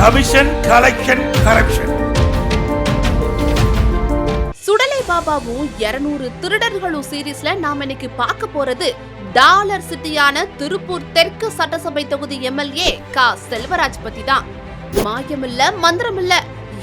Commission, collection, corruption. சுடலை பாபாவும் 200 திருடர்களும் சீரீஸ்ல நாம இன்னைக்கு பார்க்க போறது டாலர் சிட்டியான திருப்பூர் தெற்கு சட்டசபை தொகுதி எம்எல்ஏ கா செல்வராஜ் பத்தி தான். மாயமில்ல மந்திரமில்ல,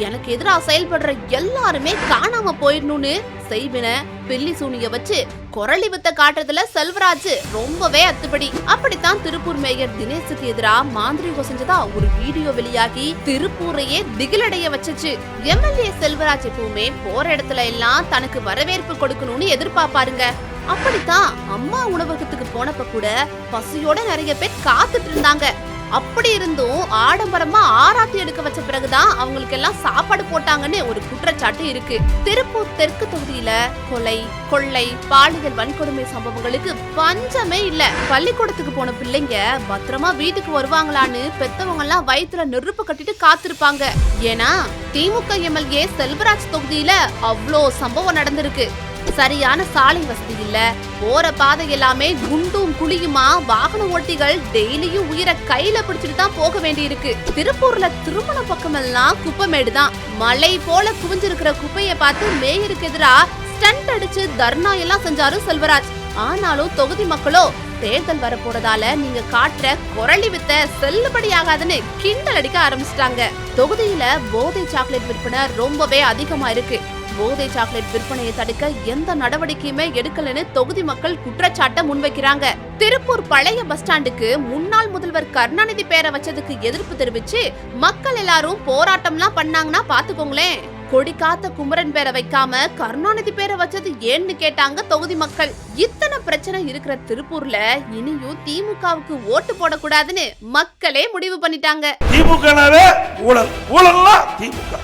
எனக்கு எதிராக செயல்படுற எல்லாருமே காணாம போயிடணும்னு செய்வின பில்லி சூனிய வச்சு குரலி வித்த காட்டுறதுல செல்வராஜ் ரொம்பவே அத்துப்படி. அப்படித்தான் திருப்பூர் மேயர் தினேஷுக்கு எதிராக மாந்திரிகம் செஞ்சதா ஒரு வீடியோ வெளியாகி திருப்பூரையே திகிலடைய வச்சுச்சு. எம்எல்ஏ செல்வராஜ் எப்பவுமே போற இடத்துல எல்லாம் தனக்கு வரவேற்பு கொடுக்கணும்னு எதிர்பார்ப்பாருங்க. அப்படித்தான் அம்மா உணவகத்துக்கு போனப்ப கூட பசியோட நிறைய பேர் காத்துட்டு இருந்தாங்க. அப்படி இருந்தும் ஆடம்பரமா ஆராத்தி எடுக்க வச்ச பிறகுதான் அவங்களுக்கு எல்லாம் சாப்பாடு போட்டாங்கன்னு ஒரு குற்றச்சாட்டு இருக்கு. திருப்பூர் தெற்கு தொகுதியில கொலை, கொள்ளை, பாலியல் வன்கொடுமை சம்பவங்களுக்கு பஞ்சமே இல்ல. பள்ளிக்கூடத்துக்கு போன பிள்ளைங்க பத்திரமா வீட்டுக்கு வருவாங்களான்னு பெத்தவங்க எல்லாம் வயிற்றுல நெருப்பு கட்டிட்டு காத்திருப்பாங்க. ஏன்னா திமுக எம்எல்ஏ செல்வராஜ் தொகுதியில அவ்வளோ சம்பவம் நடந்திருக்கு. சரியான சாலை வசதி இல்ல, போற பாதை எல்லாமே குண்டும் குழியுமா, வாகன ஓட்டிகள் டெய்லியும் உயிரை கையில பிடிச்சிட்டு தான் போக வேண்டி இருக்கு. திருப்பூர்ல திருமண பக்கம் எல்லாம் குப்பைமேடுதான். மலை போல குவிஞ்சிருக்கிற குப்பைய பார்த்து மேயருக்கு எதிரா ஸ்டண்ட் அடிச்சு தர்ணா எல்லாம் செஞ்சாரு செல்வராஜ். ஆனாலும் தொகுதி மக்களோ தேர்தல் வர போறதால நீங்க காட்டுற குரலி வித்த செல்லுபடி ஆகாதுன்னு கிண்டல் அடிக்க ஆரம்பிச்சிட்டாங்க. தொகுதியில போதை சாக்லேட் விற்பனை ரொம்பவே அதிகமா இருக்கு. போதை சாக்லேட் விற்பனையை தடுக்க எந்த நடவடிக்கையுமே எடுக்கலன்னு தொகுதி மக்கள் குற்றச்சாட்டை முன்வைக்கிறாங்க. திருப்பூர் பழைய பஸ் ஸ்டாண்டுக்கு முன்னாள் முதல்வர் கருணாநிதி பேரை வச்சதுக்கு எதிர்ப்பு தெரிவிச்சு மக்கள் எல்லாரும் போராட்டம்லாம் பண்ணாங்கன்னா பாத்துக்கோங்களேன். கொடி காத்த குமரன் பேரை வைக்காம கருணாநிதி பேரை வச்சது ஏன்னு கேட்டாங்க தொகுதி மக்கள். இத்தனை பிரச்சனை இருக்கிற திருப்பூர்ல இனியும் திமுகவுக்கு ஓட்டு போடக்கூடாதுன்னு மக்களே முடிவு பண்ணிட்டாங்க. திமுகவே ஊழல், ஊழல்லாம் திமுக.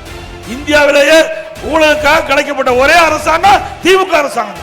இந்தியாவிலேயே ஊழலுக்காக கிடைக்கப்பட்ட ஒரே அரசாங்கம் திமுக அரசாங்கம்.